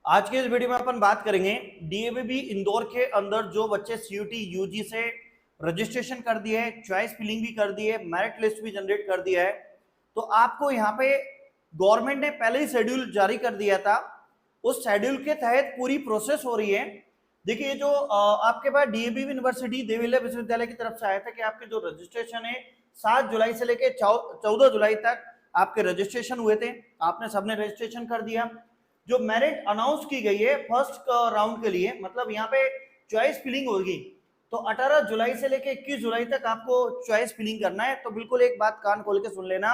आज के इस वीडियो में अपन बात करेंगे डीएवीबी इंदौर के अंदर जो बच्चे सीयूटी यूजी से रजिस्ट्रेशन कर दिए है, चॉइस फिलिंग भी कर दी है, मेरिट लिस्ट भी जनरेट कर दिया है। तो आपको यहाँ पे गवर्नमेंट ने पहले ही शेड्यूल जारी कर दिया था। उस शेड्यूल के तहत पूरी प्रोसेस हो रही है। देखिए जो आपके पास डीएवीबी यूनिवर्सिटी देविल्ला विश्वविद्यालय की तरफ से आया था कि आपके जो रजिस्ट्रेशन है 7 जुलाई से लेकर 14 जुलाई तक आपके रजिस्ट्रेशन हुए थे, आपने सबने रजिस्ट्रेशन कर दिया। जो मेरिट अनाउंस की गई है फर्स्ट राउंड के लिए, मतलब यहाँ पे चॉइस फिलिंग होगी, तो 18 जुलाई से लेकर 21 जुलाई तक आपको चॉइस फिलिंग करना है। तो बिल्कुल एक बात कान खोल के सुन लेना,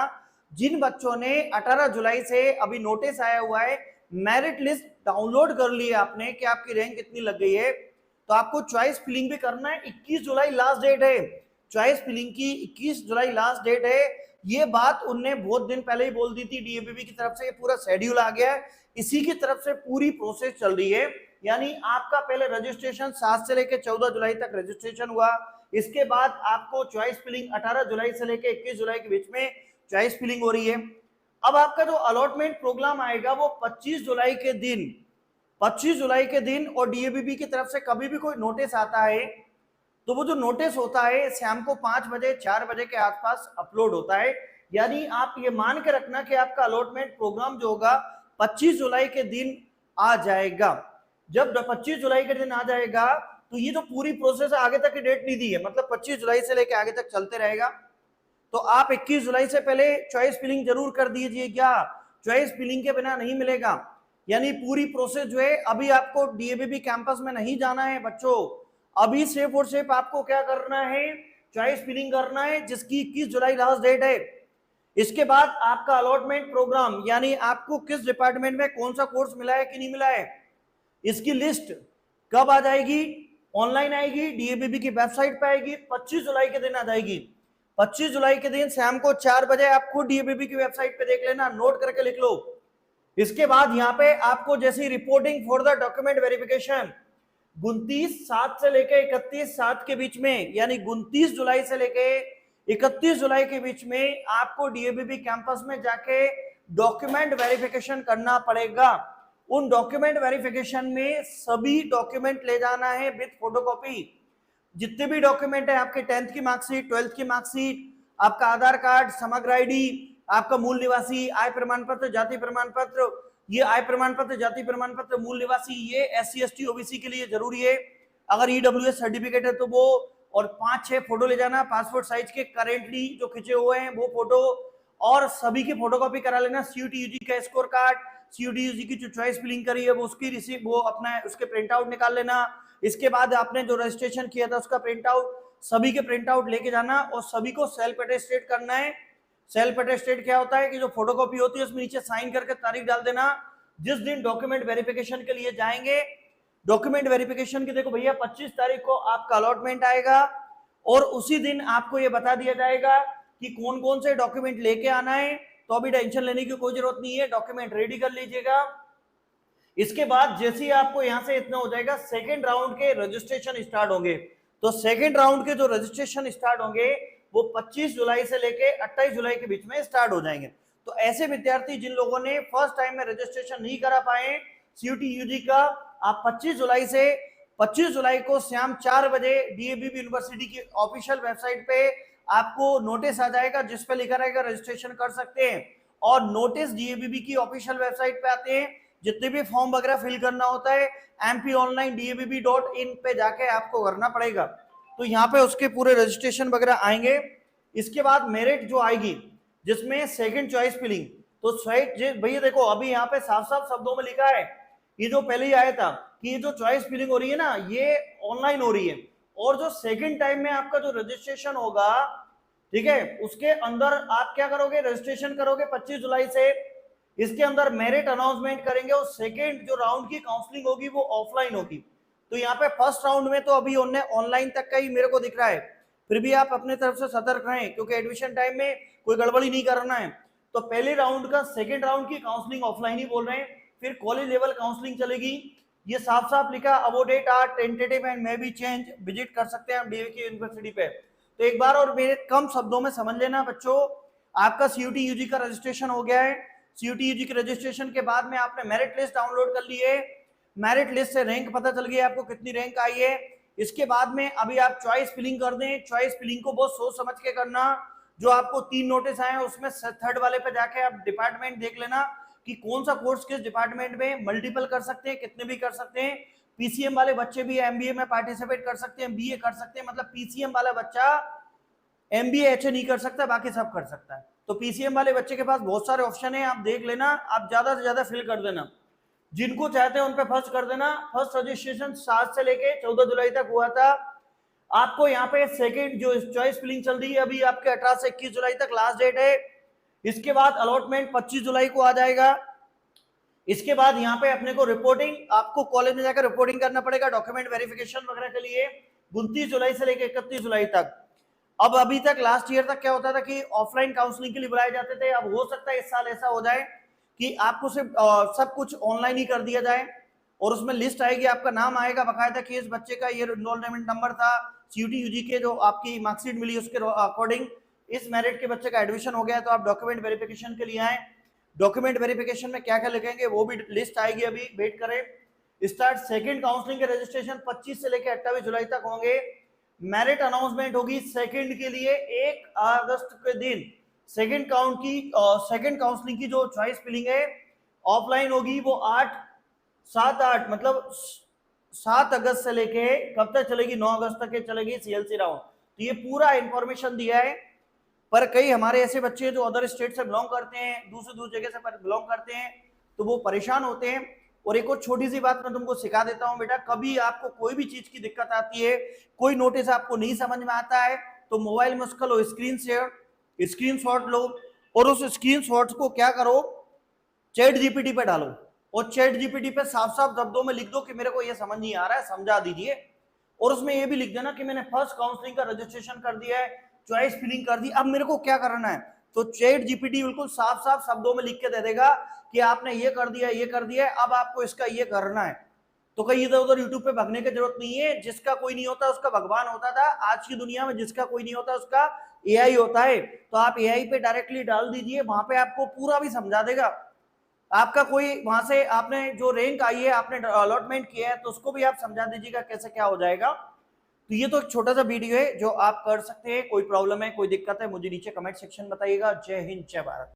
जिन बच्चों ने 18 जुलाई से अभी नोटिस आया हुआ है, मेरिट लिस्ट डाउनलोड कर ली है आपने कि आपकी रैंक कितनी लग गई है, तो आपको चॉइस फिलिंग भी करना है। 21 जुलाई लास्ट डेट है चॉइस फिलिंग की, 21 जुलाई लास्ट डेट है। ये बात उनने बहुत दिन पहले ही बोल दी थी डीएवीबी की तरफ से, ये पूरा शेड्यूल आ गया है, इसी की तरफ से पूरी प्रोसेस चल रही है। यानी आपका पहले रजिस्ट्रेशन 7 से लेकर 14 जुलाई तक रजिस्ट्रेशन हुआ, इसके बाद आपको चॉइस फिलिंग 18 जुलाई से लेकर 21 जुलाई के बीच में चॉइस फिलिंग हो रही है। अब आपका जो अलॉटमेंट प्रोग्राम आएगा वो 25 जुलाई के दिन, 25 जुलाई के दिन, और डीएवीबी की तरफ से कभी भी कोई नोटिस आता है तो वो जो नोटिस होता है शाम को 5 बजे 4 बजे के आसपास अपलोड होता है। यानी आप ये मान के रखना कि आपका अलॉटमेंट प्रोग्राम जो होगा 25 जुलाई के दिन आ जाएगा। जब 25 जुलाई के दिन आ जाएगा तो ये जो पूरी प्रोसेस आगे तक की डेट नहीं दी है, मतलब 25 जुलाई से लेकर आगे तक चलते रहेगा। तो आप 21 जुलाई से पहले चॉइस फिलिंग जरूर कर दीजिए, क्या चॉइस फिलिंग के बिना नहीं मिलेगा। यानी पूरी प्रोसेस जो है, अभी आपको डीएवीबी कैंपस में नहीं जाना है बच्चों, अभी सिर्फ और सिर्फ आपको क्या करना है, चॉइस फिलिंग करना है, जिसकी 21 जुलाई लास्ट डेट है। इसके बाद आपका अलॉटमेंट प्रोग्राम, यानी आपको किस डिपार्टमेंट में कौन सा कोर्स मिला है कि नहीं मिला है, इसकी लिस्ट कब आ जाएगी, ऑनलाइन आएगी, डीएवीबी की वेबसाइट पे आएगी, 25 जुलाई के दिन आ जाएगी। 25 जुलाई के दिन शाम को 4 बजे आप खुद डीएवीबी की वेबसाइट पे देख लेना, नोट करके लिख लो। इसके बाद यहाँ पे आपको जैसी reporting for the document verification 29/7 से लेके 31/7 के बीच में, यानी 29 जुलाई से लेके 31 जुलाई के बीच में आपको डीएवीबी कैंपस में जाके डॉक्यूमेंट वेरिफिकेशन करना पड़ेगा। उन डॉक्यूमेंट वेरिफिकेशन में सभी डॉक्यूमेंट ले जाना है विद फोटोकॉपी। जितने भी डॉक्यूमेंट है, आपके 10th की मार्कशीट, 12th की मार्कशीट, आपका आधार कार्ड, समग्र आईडी, आपका मूल निवासी, आय प्रमाण पत्र, जाति प्रमाण पत्र, ये आय प्रमाण पत्र, जाति प्रमाण पत्र, मूल निवासी, ये SC ST OBC के लिए जरूरी है। अगर EWS सर्टिफिकेट है तो वो, और 5-6 फोटो ले जाना पासपोर्ट साइज के, करेंटली जो खींचे हुए हैं वो फोटो, और सभी की फोटोकॉपी करा लेना। सीयूटी यूजी का स्कोर कार्ड, सीयूटी यूजी की जो चॉइस फिलिंग करी है वो उसकी रिसीव, वो अपना उसके प्रिंट आउट निकाल लेना। इसके बाद आपने जो रजिस्ट्रेशन किया था उसका प्रिंट आउट, सभी के प्रिंट आउट लेके जाना, और सभी को सेल्फ अटेस्टेड करना है। सेल्फ अटेस्टेड क्या होता है कि जो फोटोकॉपी होती है उसमें नीचे साइन करके तारीख डाल देना। जिस दिन डॉक्यूमेंट वेरिफिकेशन के लिए जाएंगे, डॉक्यूमेंट वेरिफिकेशन की देखो भैया 25 तारीख को आपका अलॉटमेंट आएगा, और उसी दिन आपको ये बता दिया जाएगा कि कौन कौन से डॉक्यूमेंट लेके आना है। तो अभी टेंशन लेने की कोई जरूरत नहीं है, डॉक्यूमेंट रेडी कर लीजिएगा। इसके बाद जैसे ही आपको यहां से इतना हो जाएगा, सेकेंड राउंड के रजिस्ट्रेशन स्टार्ट होंगे। तो सेकेंड राउंड के जो रजिस्ट्रेशन स्टार्ट होंगे वो 25 जुलाई से लेके 28 जुलाई के बीच में स्टार्ट हो जाएंगे। तो ऐसे विद्यार्थी जिन लोगों ने फर्स्ट टाइम में रजिस्ट्रेशन नहीं करा पाए सीयूटी यूजी का, आप 25 जुलाई को शाम 4 बजे डीएवीबी यूनिवर्सिटी की ऑफिशियल वेबसाइट पे आपको नोटिस आ जाएगा जिस पे लिखा रहेगा रजिस्ट्रेशन कर सकते हैं। और नोटिस डीएवीबी की ऑफिशियल वेबसाइट पे आते हैं, जितने भी फॉर्म वगैरह फिल करना होता है mponline.dvbb.in पे जाके आपको करना पड़ेगा। तो यहाँ पे उसके पूरे रजिस्ट्रेशन वगैरह आएंगे। इसके बाद मेरिट जो आएगी जिसमें सेकंड चॉइस फिलिंग, तो भैया देखो अभी यहाँ पे साफ साफ शब्दों में लिखा है, ये जो पहले ही आया था कि ये जो चॉइस फिलिंग हो रही है ना ये ऑनलाइन हो रही है, और जो सेकंड टाइम में आपका जो रजिस्ट्रेशन होगा, ठीक है, उसके अंदर आप क्या करोगे, रजिस्ट्रेशन करोगे 25 जुलाई से, इसके अंदर मेरिट अनाउंसमेंट करेंगे, और सेकंड जो राउंड की काउंसलिंग होगी वो ऑफलाइन होगी। तो यहाँ पे फर्स्ट राउंड में तो अभी उन्हें ऑनलाइन तक का ही मेरे को दिख रहा है, फिर भी आप अपने तरफ से सतर्क रहें क्योंकि एडमिशन टाइम में कोई गड़बड़ी नहीं करना है। तो पहले राउंड का सेकंड राउंड की काउंसलिंग ऑफलाइन ही बोल रहे हैं, फिर कॉलेज लेवल काउंसलिंग चलेगी। ये साफ साफ लिखा, awarded are tentative and may be change, visit कर सकते हैं आप डीवीके यूनिवर्सिटी पे। तो एक बार और मेरे कम शब्दों में समझ लेना बच्चों, आपका सीयूटी यूजी का रजिस्ट्रेशन हो गया है। सीयूटी यूजी के रजिस्ट्रेशन के बाद में आपने मेरिट लिस्ट डाउनलोड कर ली है, मेरिट लिस्ट से रैंक पता चल गया आपको कितनी रैंक आई है। इसके बाद में अभी आप चॉइस फिलिंग कर दें। चॉइस फिलिंग को बहुत सोच समझ के करना। जो आपको 3 नोटिस आए हैं उसमें थर्ड वाले पे जाके आप डिपार्टमेंट देख लेना कि कौन सा कोर्स किस डिपार्टमेंट में मल्टीपल कर सकते हैं, कितने भी कर सकते हैं। पीसीएम वाले बच्चे भी एमबीए में पार्टिसिपेट कर सकते हैं, बीए कर सकते हैं। मतलब पीसीएम वाला बच्चा एमबीए एचए नहीं कर सकता, बाकी सब कर सकता है। तो पीसीएम वाले बच्चे के पास बहुत सारे ऑप्शन है, आप देख लेना। आप ज्यादा से ज्यादा फिल कर देना, जिनको चाहते हैं उन पे फर्स्ट कर देना। फर्स्ट रजिस्ट्रेशन 7 से लेके 14 जुलाई तक हुआ था। आपको यहाँ पे सेकंड जो चॉइस फिलिंग चल रही है अभी आपके 18 से 21 जुलाई तक लास्ट डेट है। इसके बाद अलॉटमेंट 25 जुलाई को आ जाएगा। इसके बाद यहाँ पे अपने को रिपोर्टिंग, आपको कॉलेज में जाकर रिपोर्टिंग करना पड़ेगा डॉक्यूमेंट वेरिफिकेशन वगैरह के लिए 29 जुलाई से लेकर 31 जुलाई तक। अब अभी तक लास्ट ईयर तक क्या होता था कि ऑफलाइन काउंसलिंग के लिए बुलाए जाते थे। अब हो सकता है इस साल ऐसा हो जाए कि आपको सिर्फ सब कुछ ऑनलाइन ही कर दिया जाए और उसमें लिस्ट आएगी, आपका नाम आएगा बकायदा कि इस बच्चे का ये एनरोलमेंट नंबर था, सीयूटी यूजी के जो आपकी मार्कशीट मिली उसके अकॉर्डिंग इस मेरिट के बच्चे का एडमिशन हो गया। तो आप डॉक्यूमेंट वेरिफिकेशन के लिए आए। डॉक्यूमेंट वेरिफिकेशन में क्या क्या लिखेंगे वो भी लिस्ट आएगी, अभी वेट करें। स्टार्ट सेकंड काउंसलिंग के रजिस्ट्रेशन 25 से लेकर 28 जुलाई तक होंगे। मेरिट अनाउंसमेंट होगी सेकंड के लिए 1 अगस्त के दिन। सेकंड काउंसलिंग की जो चॉइस फिलिंग है ऑफलाइन होगी वो 7-8 मतलब 7 अगस्त से लेके कब तक चलेगी, 9 अगस्त तक के चलेगी सीएलसी राउंड। तो ये पूरा इंफॉर्मेशन दिया है। पर कई हमारे ऐसे बच्चे हैं जो अदर स्टेट से बिलोंग करते हैं, दूसरी जगह से बिलोंग करते हैं, तो वो परेशान होते हैं। और एक और छोटी सी बात मैं तुमको सिखा देता हूं बेटा, कभी आपको कोई भी चीज की दिक्कत आती है, कोई नोटिस आपको नहीं समझ में आता है, तो मोबाइल में उसका लो स्क्रीनशॉट लो और उस स्क्रीनशॉट को क्या करो, चैट जीपीटी पे डालो और चैट जीपीटी पे साफ साफ शब्दों में लिख दो कि मेरे को ये समझ नहीं आ रहा है, समझा दीजिए। और उसमें ये भी लिख देना कि मैंने फर्स्ट काउंसलिंग का रजिस्ट्रेशन कर दिया है, चॉइस फिलिंग कर दी, अब मेरे को क्या करना है। तो चैट जीपीटी बिल्कुल साफ साफ शब्दों में लिख के दे देगा कि आपने ये कर दिया, ये कर दिया, अब आपको इसका ये करना है। तो कहीं इधर उधर यूट्यूब पे भागने की जरूरत नहीं है। जिसका कोई नहीं होता उसका भगवान होता था। आज की दुनिया में जिसका कोई नहीं होता उसका एआई होता है। तो आप एआई पे डायरेक्टली डाल दीजिए, वहां पे आपको पूरा भी समझा देगा। आपका कोई वहां से आपने जो रैंक आई है, आपने अलॉटमेंट किया है, तो उसको भी आप समझा दीजिएगा कैसे क्या हो जाएगा। तो ये तो एक छोटा सा वीडियो है जो आप कर सकते हैं। कोई प्रॉब्लम है, कोई दिक्कत है, मुझे नीचे कमेंट सेक्शन बताइएगा। जय हिंद, जय भारत।